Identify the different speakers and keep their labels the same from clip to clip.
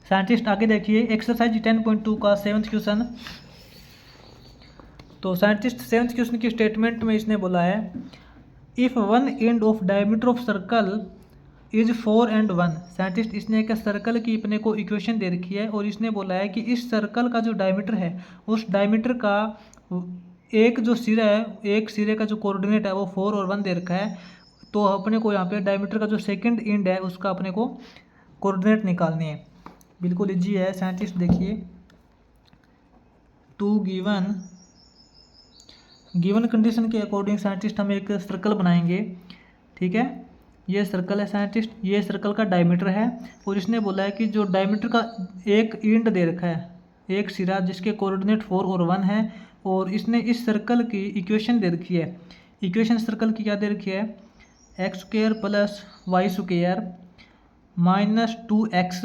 Speaker 1: Scientist आगे देखिए exercise 10.2 का 7th क्वेश्चन। तो साइंटिस्ट 7th क्वेश्चन की स्टेटमेंट में इसने बोला है if one end of diameter of circle is 4 and 1। Scientist इसने एक सर्कल की अपने को इक्वेशन दे रखी है और इसने बोला है कि इस सर्कल का जो डायमीटर है उस डायमीटर का एक जो सिरा है, एक सिरे का जो कोऑर्डिनेट है वो 4 और 1 दे रखा है। तो अपने को यहाँ पे डायमीटर का जो सेकंड एंड है उसका अपने को कोऑर्डिनेट निकालने हैं। बिल्कुल इजी है। साइंटिस्ट देखिए टू गिवन कंडीशन के अकॉर्डिंग साइंटिस्ट हम एक सर्कल बनाएंगे। ठीक है, ये सर्कल है साइंटिस्ट, ये सर्कल का डायमीटर है और इसने बोला है कि जो डायमीटर का एक एंड दे रखा है, एक सिरा जिसके कोऑर्डिनेट 4 और 1 है, और इसने इस सर्कल की इक्वेशन दे रखी है। इक्वेशन सर्कल की क्या दे रखी है, x² + y² - 2x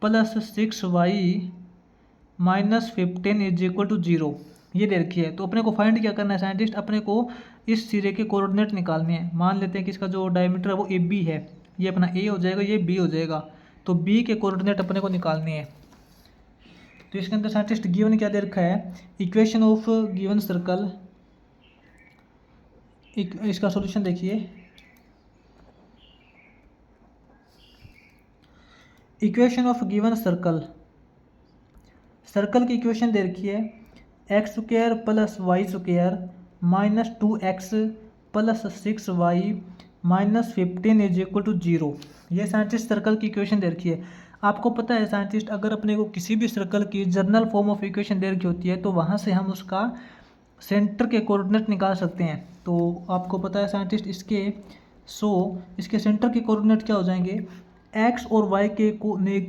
Speaker 1: + 6y - 15 = 0 ये दे रखी है। तो अपने को फाइंड क्या करना है साइंटिस्ट, अपने को इस सिरे के कोऑर्डिनेट निकालने हैं। मान लेते हैं कि इसका जो डायमीटर है वो AB है, ये अपना A हो जाएगा, ये B हो जाएगा। तो B के कोऑर्डिनेट अपने को निकालने हैं। तो इसके अंदर साइंटिस्ट गिवन क्या दे रखा है, इक्वेशन ऑफ गिवन सर्कल। इसका सॉल्यूशन देखिए, equation of given circle, circle की इक्वेशन दे रखी है x² + y² - 2x + 6y - 15 = 0। ये साइंटिस्ट सर्कल की इक्वेशन दे रखी है। आपको पता है साइंटिस्ट अगर अपने को किसी भी सर्कल की जर्नल फॉर्म ऑफ इक्वेशन दे रखी होती है तो वहाँ से हम उसका सेंटर के कोऑर्डिनेट निकाल सकते हैं। तो आपको पता है साइंटिस्ट इसके सेंटर के कोऑर्डिनेट क्या हो जाएंगे, x और y के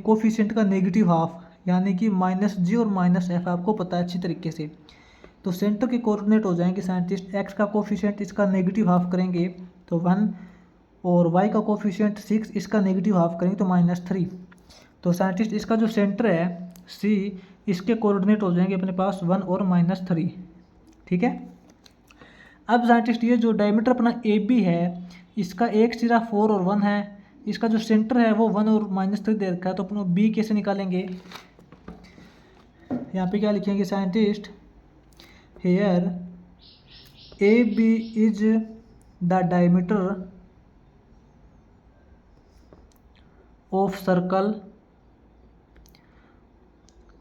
Speaker 1: कोफिशिएंट का नेगेटिव हाफ, यानी कि -g और -f आपको पता है अच्छी तरीके से। तो सेंटर के कोऑर्डिनेट हो जाएंगे साइंटिस्ट, x का कोफिशिएंट इसका नेगेटिव हाफ करेंगे तो 1, और y का कोफिशिएंट 6 इसका नेगेटिव हाफ करेंगे तो -3। तो साइंटिस्ट इसका जो सेंटर है C, इसके कोऑर्डिनेट हो जाएंगे अपने पास 1 और -3। ठीक है, अब साइंटिस्ट ये जो डायमीटर अपना AB है इसका एक सिरा 4 और 1 है, इसका जो सेंटर है वो 1 और -3 दे रखा है। तो अपना B कैसे निकालेंगे, यहाँ पे क्या लिखेंगे scientist, here AB is the diameter of circle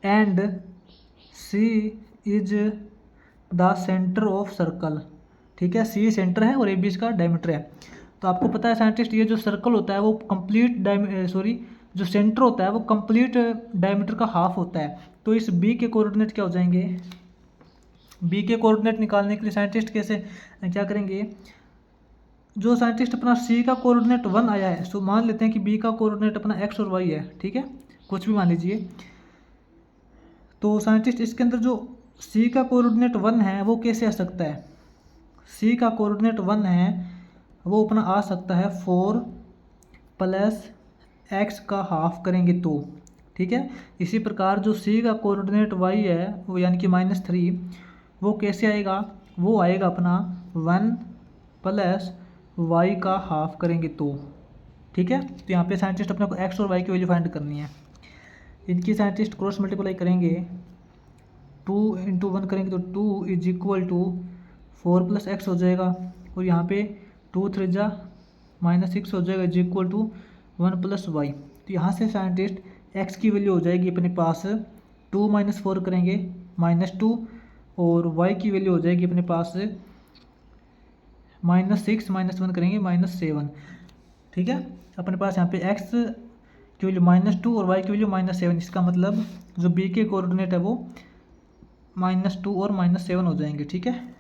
Speaker 1: and C is the centre of circle. ठीक है, C सेंटर है और AB इसका डायमीटर है। तो आपको पता है साइंटिस्ट ये जो सर्कल होता है वो कंप्लीट जो सेंटर होता है वो कंप्लीट डायमीटर का हाफ होता है। तो इस B के कोऑर्डिनेट क्या हो जाएंगे, B के कोऑर्डिनेट निकालने के लिए साइंटिस्ट कैसे क्या करेंगे, जो साइंटिस्ट अपना C का कोऑर्डिनेट 1 आया है, सो मान लेते हैं कि B का कोऑर्डिनेट अपना x और y है। ठीक है, कुछ भी मान लीजिए। तो साइंटिस्ट इसके अंदर जो C का कोऑर्डिनेट 1 है वो कैसे आ सकता है, C का कोऑर्डिनेट 1 है वो अपना आ सकता है 4 + x का हाफ करेंगे तो। ठीक है, इसी प्रकार जो C का कोऑर्डिनेट y है वो यानी कि -3 वो कैसे आएगा, वो आएगा अपना 1 + y का हाफ करेंगे तो। ठीक है, तो यहाँ पे साइंटिस्ट अपने को x और y की वैल्यू फाइंड करनी है। इनकी साइंटिस्ट क्रॉस मल्टीप्लाई करेंगे, 2 × 1 करेंगे तो 2 = 4 + x हो जाएगा, और यहाँ पे 2 3 जा -6 हो जाएगा = 1 + y। तो यहाँ से साइंटिस्ट x की वैल्यू हो जाएगी अपने पास 2 - 4 करेंगे -2, और y की वैल्यू हो जाएगी अपने पास -6 - 1 करेंगे -7। ठीक है, अपने पास यहाँ पे x की वैल्यू -2 और y की वैल्यू -7, इसका मतलब जो B के कोऑर्डिनेट है वो -2 और -7 हो जाएंगे। ठीक है,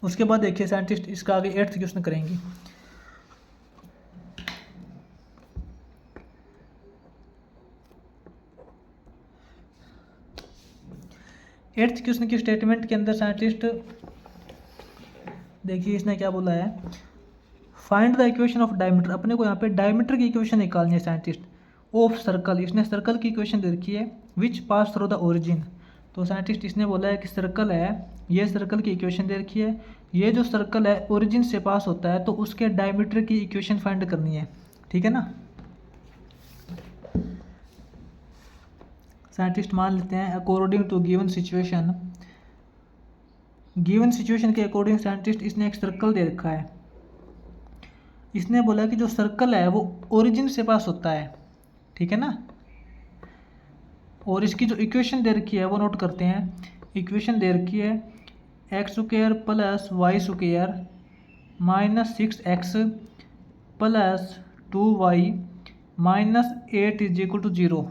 Speaker 1: उसके बाद देखिए साइंटिस्ट इसका आगे 8th क्वेश्चन करेंगे। 8th क्वेश्चन की स्टेटमेंट के अंदर साइंटिस्ट देखिए इसने क्या बोला है, find the equation of diameter. अपने को यहाँ पे डायमीटर की इक्वेशन निकालनी है साइंटिस्ट ऑफ सर्कल। इसने सर्कल की इक्वेशन दे रखी है विच पास थ्रू द ओरिजिन। तो साइंटिस्ट इसने बोला है कि सर्कल है, ये सर्कल की इक्वेशन दे रखी है, ये जो सर्कल है ओरिजिन से पास होता है तो उसके डायमीटर की इक्वेशन फाइंड करनी है। ठीक है ना, साइंटिस्ट मान लेते हैं अकॉर्डिंग टू गिवन सिचुएशन के अकॉर्डिंग साइंटिस्ट इसने एक सर्कल दे रखा है। इसने बोला कि जो सर्कल है वो ओरिजिन से पास होता है, ठीक है ना। और इसकी जो इक्वेशन दे रखी है वो नोट करते हैं। इक्वेशन दे रखी है x² plus y² minus 6x plus 2y minus 8 is equal to 0।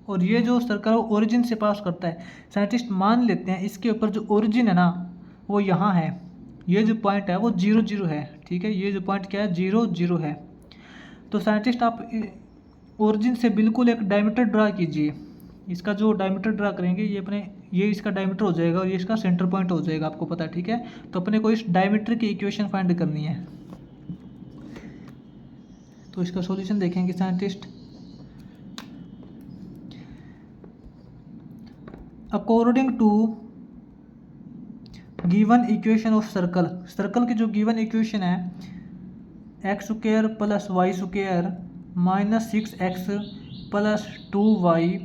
Speaker 1: और ये जो सर्कल है वो ओरिजिन से पास करता है। साइंटिस्ट मान लेते हैं इसके ऊपर जो ओरिजिन है ना वो यहाँ है, ये जो पॉइंट है वो 0 0 है, ठीक है। ये जो पॉइंट क्या है 0 0 है। तो साइंटिस्ट आप ओरिजिन से बिल्कुल एक डायमीटर ड्रा कीजिए। इसका जो डायमीटर ड्रा करेंगे ये इसका डायमीटर हो जाएगा और ये इसका सेंटर पॉइंट हो जाएगा, आपको पता है, ठीक है। तो अपने को इस डायमीटर की इक्वेशन फाइंड करनी है। तो इसका सॉल्यूशन देखेंगे scientist. According to given equation of circle की जो गिवन इक्वेशन है x² plus y² minus 6x plus 2y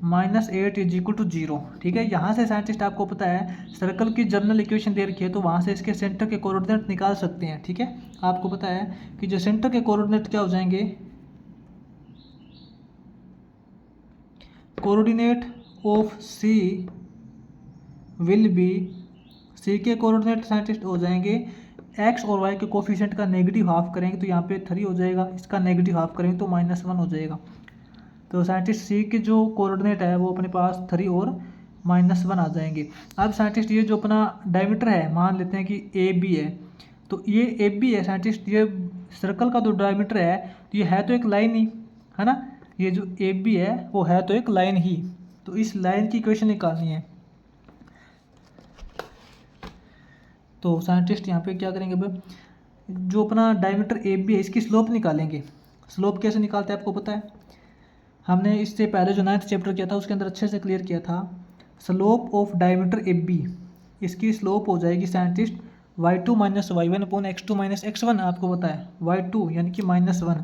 Speaker 1: minus 8 is equal to 0, ठीक है। यहाँ से साइंटिस्ट आपको पता है सर्कल की जनरल इक्वेशन दे रखी है तो वहाँ से इसके सेंटर के कोऑर्डिनेट निकाल सकते हैं, ठीक है। आपको पता है कि जो सेंटर के कोऑर्डिनेट क्या हो जाएंगे, coordinate of C will be, C के कोऑर्डिनेट साइंटिस्ट हो जाएंगे एक्स और वाई के कोफिशिएंट का नेगेटिव हाफ करेंगे तो यहाँ पे 3 हो जाएगा, इसका नेगेटिव हाफ करेंगे तो -1 हो जाएगा। तो साइंटिस्ट सी के जो कोऑर्डिनेट है वो अपने पास 3 और -1 आ जाएंगे। अब साइंटिस्ट ये जो अपना डायमीटर है मान लेते हैं कि ए बी है, तो ये ए बी है साइंटिस्ट। ये सर्कल का जो डायमीटर है तो ये है तो एक लाइन ही, है ना। ये जो ए बी है वो है तो एक लाइन ही, तो इस लाइन की इक्वेशन निकालनी है। तो साइंटिस्ट यहाँ पे क्या करेंगे, अब जो अपना डायमीटर ए बी है इसकी स्लोप निकालेंगे। स्लोप कैसे निकालते हैं आपको पता है, हमने इससे पहले जो 9th चैप्टर किया था उसके अंदर अच्छे से क्लियर किया था। Slope of diameter A B, इसकी स्लोप हो जाएगी scientist y2 minus y1 upon x2 minus x1। आपको पता है y2 यानी कि -1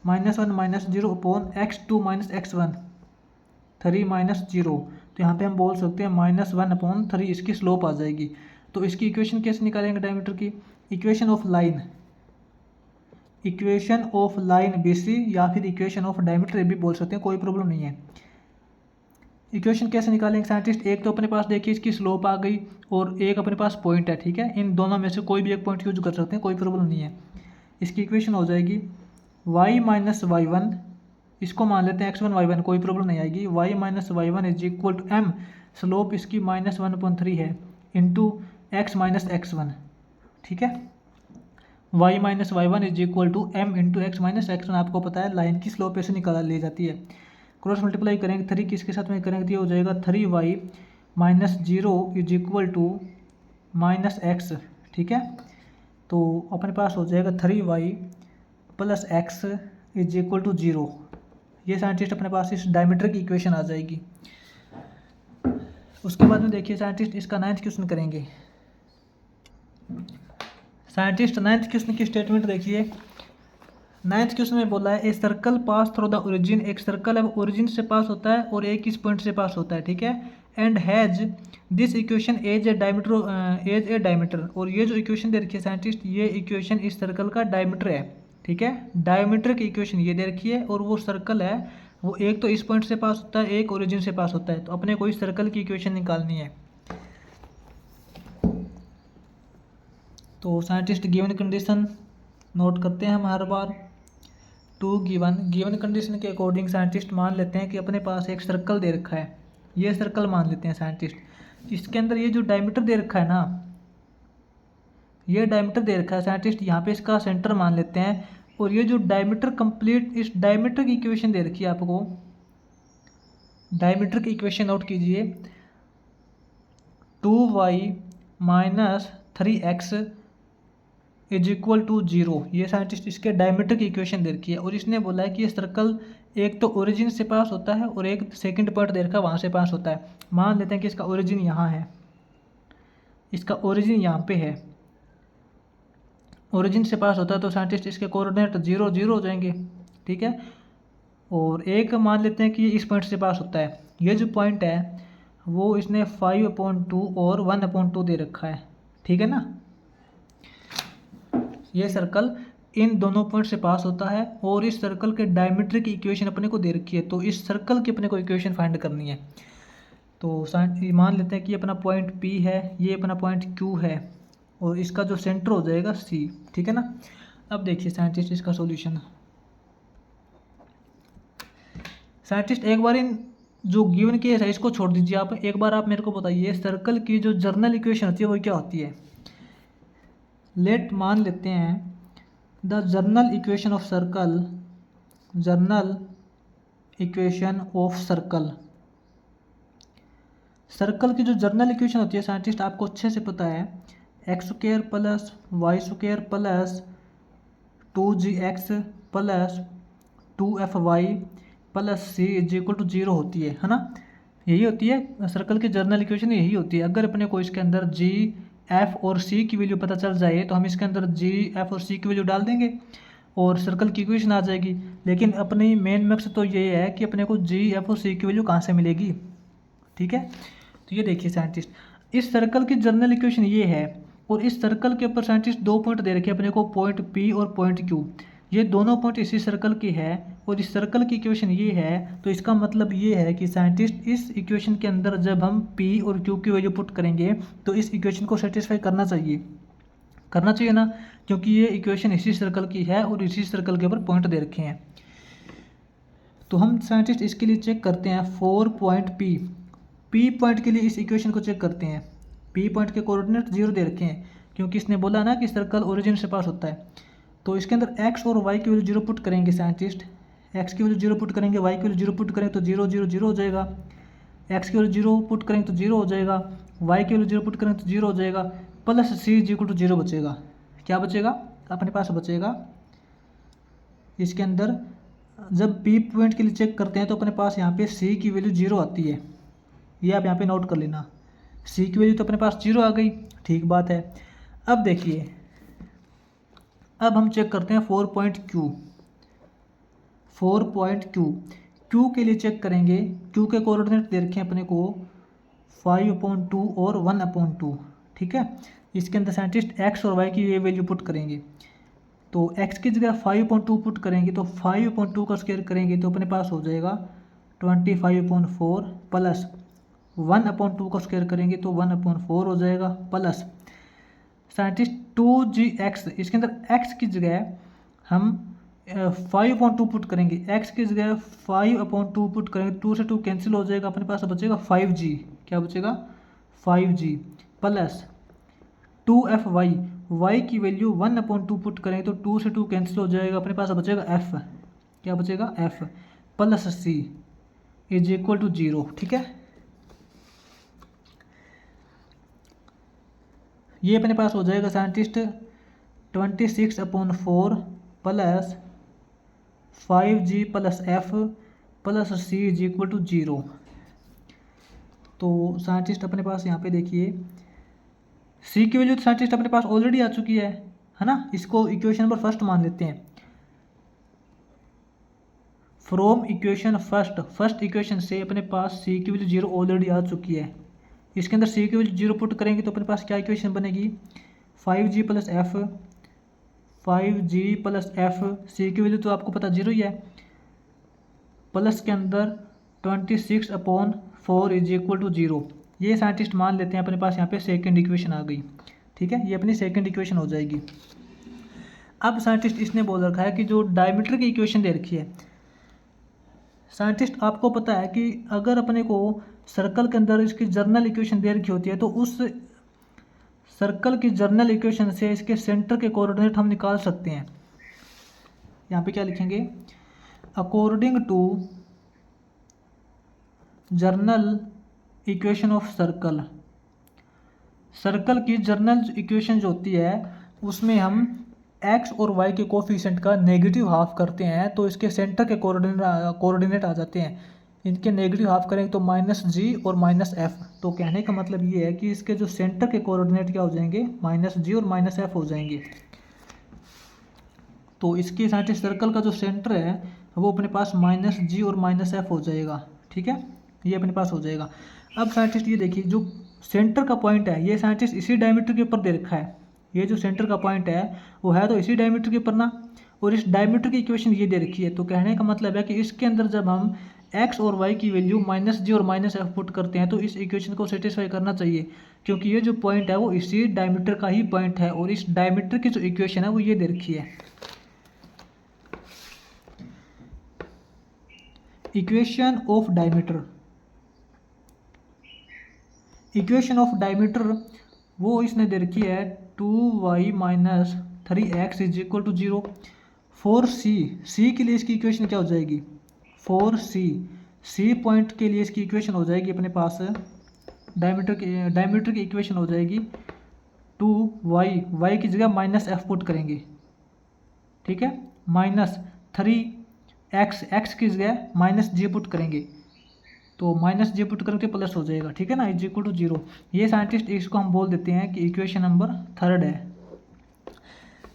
Speaker 1: minus 0 upon x2 minus x1 3 minus 0। तो यहाँ पे हम बोल सकते हैं -1 अपॉन 3 इसकी स्लोप आ जाएगी। तो इसकी इक्वेशन कैसे निकालेंगे डायमीटर की, इक्वेशन ऑफ लाइन BC या फिर इक्वेशन ऑफ डायमीटर AB बोल सकते हैं, कोई प्रॉब्लम नहीं है। इक्वेशन कैसे निकालेंगे साइंटिस्ट, एक तो अपने पास देखिए इसकी स्लोप आ गई और एक अपने पास पॉइंट है, ठीक है। इन दोनों में से कोई भी एक पॉइंट यूज कर सकते हैं, कोई प्रॉब्लम नहीं है। इसकी इक्वेशन हो जाएगी y माइनस y1, इसको मान लेते हैं x1 y1, कोई प्रॉब्लम नहीं आएगी। y minus y1 is equal to m, slope इसकी -1/3 है, इंटू x माइनस x1, ठीक है। y minus y1 is equal to m into x minus x1। आपको पता है लाइन की स्लोप ऐसे निकाल ली जाती है। क्रॉस मल्टीप्लाई करेंगे 3 किसके साथ में करेंगे तो ये हो जाएगा 3y minus 0 is equal to -x, ठीक है। तो अपने पास हो जाएगा 3y plus x is equal to 0। ये साइंटिस्ट अपने पास इस डायमीटर की इक्वेशन आ जाएगी। उसके बाद में देखिए साइंटिस्ट इसका 9th क्वेश्चन करेंगे। साइंटिस्ट 9th क्वेश्चन की स्टेटमेंट देखिए। 9th क्वेश्चन में बोला है a circle pass through the origin, एक सर्कल है वो ओरिजिन से पास होता है और एक इस पॉइंट से पास होता है, ठीक है। And has this equation as a diameter, और ये जो इक्वेशन दे रखी है साइंटिस्ट, ये इक्वेशन इस सर्कल का डायमीटर है, ठीक है। डायमीटर की इक्वेशन ये दे रखी है और वो सर्कल है वो एक तो इस पॉइंट से पास होता है, एक ओरिजिन से पास होता है। तो अपने को इस सर्कल की इक्वेशन निकालनी है। तो साइंटिस्ट गिवन कंडीशन नोट करते हैं हम हर बार। टू गिवन कंडीशन के अकॉर्डिंग साइंटिस्ट मान लेते हैं कि अपने पास एक सर्कल दे रखा है, ये सर्कल मान लेते हैं साइंटिस्ट। इसके अंदर ये जो डायमीटर दे रखा है ना, ये डायमीटर दे रखा है साइंटिस्ट, यहाँ पे इसका सेंटर मान लेते हैं। और ये जो डायमीटर कंप्लीट, इस डायमीटर की इक्वेशन दे रखी है आपको, डायमीटर की इक्वेशन नोट कीजिए 2y minus 3x is equal to 0। ये साइंटिस्ट इसके डायमीटर की इक्वेशन दे रखी है और इसने बोला है कि ये सर्कल एक तो ओरिजिन से पास होता है और एक सेकंड पॉइंट दे रखा है वहाँ से पास होता है। मान लेते हैं कि इसका ओरिजिन यहाँ है, इसका ओरिजिन यहाँ पे है, ओरिजिन से पास होता है तो साइंटिस्ट इसके कोऑर्डिनेट 0 0 हो जाएंगे, ठीक है। और एक मान लेते हैं कि इस पॉइंट से पास होता है, ये जो पॉइंट है वो इसने 5/2 और 1/2 दे रखा है, ठीक है ना। ये सर्कल इन दोनों पॉइंट से पास होता है और इस सर्कल के डायमीटर की इक्वेशन अपने को दे रखी है, तो इस सर्कल की अपने को इक्वेशन फाइंड करनी है। तो मान लेते हैं कि अपना पॉइंट P है, ये अपना पॉइंट Q है और इसका जो सेंटर हो जाएगा C, ठीक है ना। अब देखिए साइंटिस्ट इसका सॉल्यूशन। साइंटिस्ट एक बार इन जो गिवन केस है इसको छोड़ दीजिए, आप एक बार आप मेरे को बताइए सर्कल की जो जर्नल इक्वेशन होती है वो क्या होती है। मान लेते हैं the journal equation of circle, journal equation of circle, circle की जो जर्नल इक्वेशन होती है साइंटिस्ट आपको अच्छे से पता है, x² plus y² plus 2gx plus 2fy plus c is equal to 0 होती है ना। यही होती है सर्कल की जर्नल इक्वेशन, यही होती है। अगर अपने को इसके अंदर g, f और c की वैल्यू पता चल जाए तो हम इसके अंदर g, f और c की वैल्यू डाल देंगे और सर्कल की इक्वेशन आ जाएगी। लेकिन अपनी मेन मकसद तो ये है कि अपने को g, f और c की वैल्यू कहाँ से मिलेगी, ठीक है। तो ये देखिए साइंटिस्ट, इस सर्कल की जर्नल इक्वेशन ये है और इस सर्कल के ऊपर साइंटिस्ट दो पॉइंट दे रखे हैं अपने को, पॉइंट P और पॉइंट Q। ये दोनों पॉइंट इसी सर्कल की है और इस सर्कल की इक्वेशन ये है। तो इसका मतलब ये है कि साइंटिस्ट इस इक्वेशन के अंदर जब हम P और Q की वैल्यू पुट करेंगे तो इस इक्वेशन को सेटिस्फाई करना चाहिए ना, क्योंकि ये इक्वेशन इसी सर्कल की है और इसी सर्कल के ऊपर पॉइंट दे रखे हैं। तो हम साइंटिस्ट इसके लिए चेक करते हैं 4 पॉइंट P पॉइंट के लिए इस इक्वेशन को चेक करते हैं। P पॉइंट के कोऑर्डिनेट 0 दे रखे हैं क्योंकि इसने बोला ना कि सर्कल ओरिजिन से पास होता है। तो इसके अंदर x और y की वैल्यू 0 पुट करेंगे साइंटिस्ट, x की वैल्यू 0 पुट करेंगे, y की वैल्यू 0 पुट करेंगे तो 0 0 0 हो जाएगा, x की वैल्यू 0 पुट करेंगे तो 0 हो जाएगा, y की वैल्यू 0 पुट करेंगे तो 0 हो जाएगा, plus c is equal to 0 बचेगा। क्या बचेगा अपने पास, बचेगा इसके अंदर जब P पॉइंट के लिए चेक करते हैं तो अपने पास यहाँ पे c की वैल्यू 0 आती है, ये आप यहाँ पे नोट कर लेना। c की वैल्यू तो अपने पास 0 आ गई, ठीक बात है। अब देखिए, अब हम चेक करते हैं 4 पॉइंट Q के लिए चेक करेंगे। Q के कोऑर्डिनेट दे रखे हैं अपने को 5/2 और 1/2, ठीक है। इसके अंदर साइंटिस्ट x और y की ये वैल्यू पुट करेंगे। तो x की जगह 5/2 पुट करेंगे तो 5/2 का स्क्वायर करेंगे तो अपने पास हो जाएगा 25/4 प्लस 1/2 का स्क्वायर करेंगे तो 1/4 हो जाएगा, प्लस साइंटिस्ट 2gx, इसके अंदर x की जगह हम 5/2 पुट करेंगे, x की जगह 5/2 पुट करेंगे, 2 से 2 कैंसिल हो जाएगा, अपने पास बचेगा 5g। क्या बचेगा 5g प्लस 2fy, y की वैल्यू 1/2 पुट करेंगे तो 2 से 2 कैंसिल हो जाएगा, अपने पास बचेगा f। क्या बचेगा f plus c is equal to 0, ठीक है। ये अपने पास हो जाएगा scientist 26/4 plus 5g plus f plus c is equal to 0। तो साइंटिस्ट अपने पास यहाँ पे देखिए c की वैल्यू तो साइंटिस्ट अपने पास ऑलरेडी आ चुकी है ना। इसको इक्वेशन नंबर फर्स्ट मान लेते हैं। फ्रॉम इक्वेशन फर्स्ट इक्वेशन से अपने पास c की वैल्यू 0 ऑलरेडी आ चुकी है। इसके अंदर c की वैल्यू 0 पुट करेंगे तो अपने पास क्या इक्वेशन बनेगी 5g plus f, 5g plus f, c की वैल्यू तो आपको पता 0 ही है, प्लस के अंदर 26/4 इज इक्वल टू 0। ये साइंटिस्ट मान लेते हैं अपने पास यहाँ पे सेकंड इक्वेशन आ गई, ठीक है। ये अपनी सेकंड इक्वेशन हो जाएगी। अब साइंटिस्ट इसने बोल रखा है कि जो डायमीटर की इक्वेशन दे रखी है साइंटिस्ट, आपको पता है कि अगर अपने को सर्कल के अंदर इसकी जर्नल इक्वेशन दे रखी होती है तो उस सर्कल की जर्नल इक्वेशन से इसके सेंटर के कोऑर्डिनेट हम निकाल सकते हैं। यहाँ पे क्या लिखेंगे, according to general equation of circle, circle की जर्नल इक्वेशन जो होती है उसमें हम x और y के कोफिशिएंट का नेगेटिव हाफ करते हैं तो इसके सेंटर के कोऑर्डिनेट आ जाते हैं। इनके नेगेटिव हाफ करेंगे तो -g और -f। तो कहने का मतलब ये है कि इसके जो सेंटर के कोऑर्डिनेट क्या हो जाएंगे, -g और -f हो जाएंगे। तो इसके साथ सर्कल का जो सेंटर है वो अपने पास -g और -f हो जाएगा, ठीक है। ये अपने पास हो जाएगा। अब साइंटिस्ट ये देखिए, जो सेंटर का पॉइंट है ये साइंटिस्ट इसी डायमीटर के ऊपर दे रखा है। ये जो सेंटर का पॉइंट है वो है तो इसी डायमीटर के ऊपर ना, और इस डायमीटर की इक्वेशन ये दे रखी है। तो कहने का मतलब है कि इसके अंदर जब हम एक्स और वाई की वैल्यू -g और -f पुट करते हैं तो इस इक्वेशन को सेटिस्फाई करना चाहिए, क्योंकि ये जो पॉइंट है वो इसी डायमीटर का ही पॉइंट है, और इस डायमीटर की जो इक्वेशन है वो ये दे रखी है। Equation of diameter, equation of diameter वो इसने दे रखी है 2y - 3x = 0। फॉर सी के लिए इसकी इक्वेशन क्या हो जाएगी, फॉर सी पॉइंट के लिए इसकी इक्वेशन हो जाएगी अपने पास, डायमीटर की इक्वेशन हो जाएगी 2y की जगह -f पुट करेंगे, ठीक है, -3x की जगह -g पुट करेंगे, तो -g पुट करके प्लस हो जाएगा, ठीक है ना, = 0। ये साइंटिस्ट इसको हम बोल देते हैं कि इक्वेशन नंबर 3 है।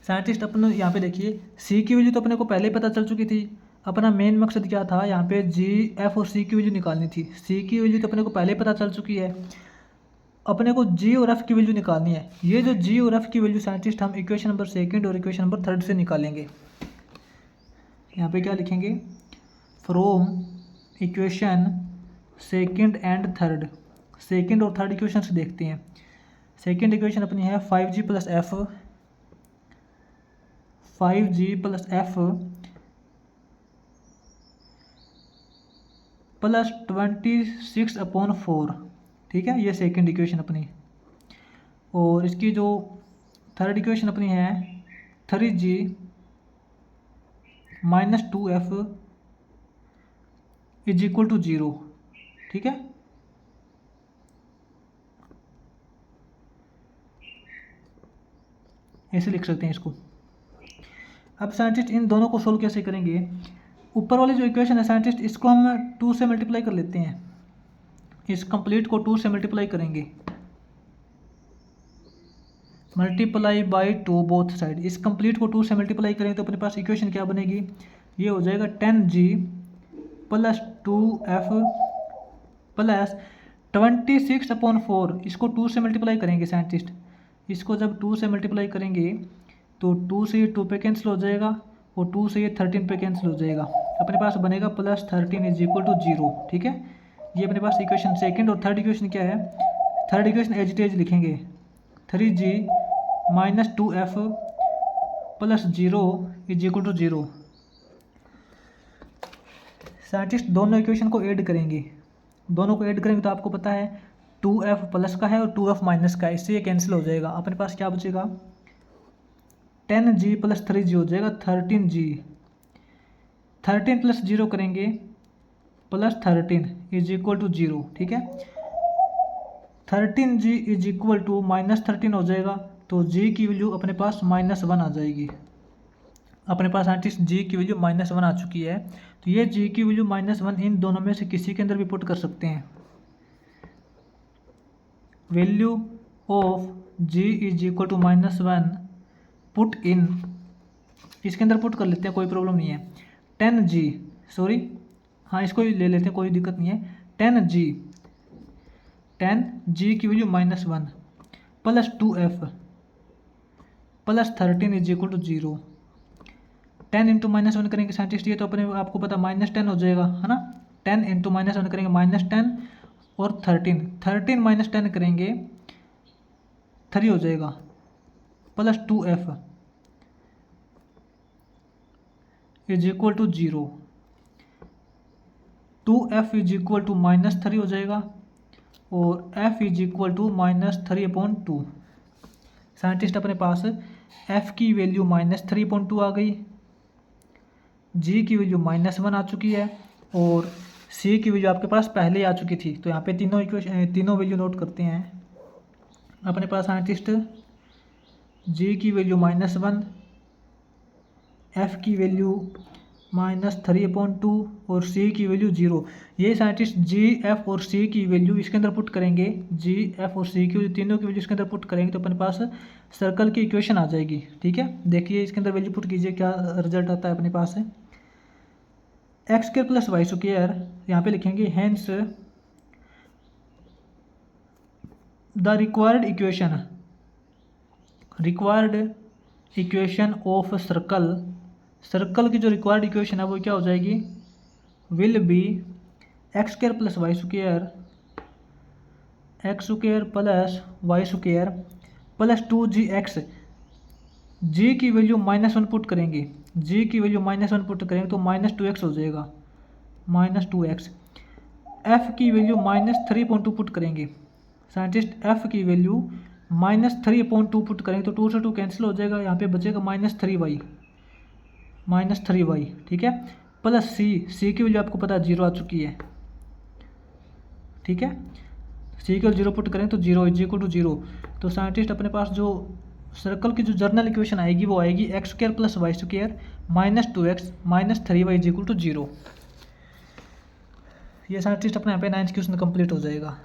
Speaker 1: साइंटिस्ट अपने यहाँ पे देखिए, सी की वैल्यू तो अपने को पहले ही पता चल चुकी थी। अपना मेन मकसद क्या था, यहाँ पे जी, एफ और सी की वैल्यू निकालनी थी। सी की वैल्यू तो अपने को पहले पता चल चुकी है, अपने को जी और एफ की वैल्यू निकालनी है। ये जो जी और एफ की वैल्यू साइंटिस्ट हम इक्वेशन नंबर 2 और इक्वेशन नंबर 3 से निकालेंगे। यहाँ पे क्या लिखेंगे, फ्रॉम इक्वेशन 2 एंड 3, सेकेंड और थर्ड इक्वेशन से देखते हैं। सेकेंड इक्वेशन अपनी है 5g + f, 5g + f + 26/4, ठीक है, ये सेकेंड इक्वेशन अपनी। और इसकी जो थर्ड इक्वेशन अपनी है 3g - 2f = 0, ठीक है। ऐसे लिख सकते हैं इसको। अब साइंटिस्ट इन दोनों को सोल्व कैसे करेंगे, ऊपर वाली जो इक्वेशन है साइंटिस्ट इसको हम 2 से मल्टीप्लाई कर लेते हैं। इस कंप्लीट को 2 से मल्टीप्लाई करेंगे, मल्टीप्लाई बाई 2 बोथ साइड। इस कंप्लीट को 2 से मल्टीप्लाई करेंगे तो अपने पास इक्वेशन क्या बनेगी, ये हो जाएगा 10g + 2f + 26/4। इसको 2 से मल्टीप्लाई करेंगे साइंटिस्ट, इसको जब 2 से मल्टीप्लाई करेंगे तो 2 से ये 2 पे कैंसिल हो जाएगा और 2 से ये 13 पे कैंसिल हो जाएगा। अपने पास बनेगा +13 = 0, ठीक है। ये अपने पास इक्वेशन सेकंड। और थर्ड इक्वेशन क्या है, third equation as it is लिखेंगे 3g - 2f + 0 = 0। साइंटिस्ट दोनों इक्वेशन को ऐड करेंगे, दोनों को ऐड करेंगे तो आपको पता है 2f प्लस का है और 2f माइनस का है, इससे ये कैंसिल हो जाएगा। अपने पास क्या बचेगा, 10g + 3g हो जाएगा 13g। 13 + 0 करेंगे +13 = 0, ठीक है। 13g = -13 हो जाएगा, तो g की वैल्यू अपने पास -1 आ जाएगी। अपने पास आर्टिस्ट g की वैल्यू -1 आ चुकी है, तो ये g की वैल्यू -1 इन दोनों में से किसी के अंदर भी पुट कर सकते हैं। Value of g = -1 put in, इसके अंदर पुट कर लेते हैं, कोई प्रॉब्लम नहीं है। 10g, सॉरी हाँ इसको ही ले लेते हैं, कोई दिक्कत नहीं है। 10g की वैल्यू -1 + 2f + 13 = 0। 10 × -1 करेंगे साइंटिस्ट, ये तो अपने आपको पता -10 हो जाएगा, है ना। 10 × -1 करेंगे -10 और 13 - 10 करेंगे 3 हो जाएगा + 2f = 0। 2f = -3 हो जाएगा और f = -3/2। साइंटिस्ट अपने पास f की वैल्यू -3/2 आ गई, g की वैल्यू -1 आ चुकी है और c की वैल्यू आपके पास पहले आ चुकी थी। तो यहाँ पे तीनों वैल्यू नोट करते हैं। अपने पास साइंटिस्ट g की वैल्यू -1, f की वैल्यू -3/2 और c की वैल्यू 0। ये साइंटिस्ट g, f और c की वैल्यू इसके अंदर पुट करेंगे, g, f और c की तीनों की वैल्यू इसके अंदर पुट करेंगे तो अपने पास सर्कल की इक्वेशन आ जाएगी, ठीक है। देखिए इसके अंदर वैल्यू पुट कीजिए, क्या रिजल्ट आता है अपने पास है। x² + y², यहाँ पे लिखेंगे hence the required equation of circle की जो रिक्वायर्ड इक्वेशन है वो क्या हो जाएगी, will be X square plus Y square plus 2gx। G की वैल्यू -1 पुट करेंगे, तो -2x हो जाएगा, -2x। एफ की वैल्यू -3/2 पुट करेंगे साइंटिस्ट, एफ की वैल्यू -3/2 पुट करेंगे तो 2 से 2 कैंसिल हो जाएगा, यहाँ पे बचेगा -3y, ठीक है। प्लस सी की वैल्यू आपको पता है 0 आ चुकी है, ठीक है। सी को 0 पुट करें तो 0 इज इक्वल टू 0। तो साइंटिस्ट अपने पास जो सर्कल की जो जर्नल इक्वेशन आएगी वो आएगी x square plus Y square -2x -3y is equal to 0। ये साइंटिस्ट अपने यहाँ पे 9th क्वेश्चन कंप्लीट हो जाएगा।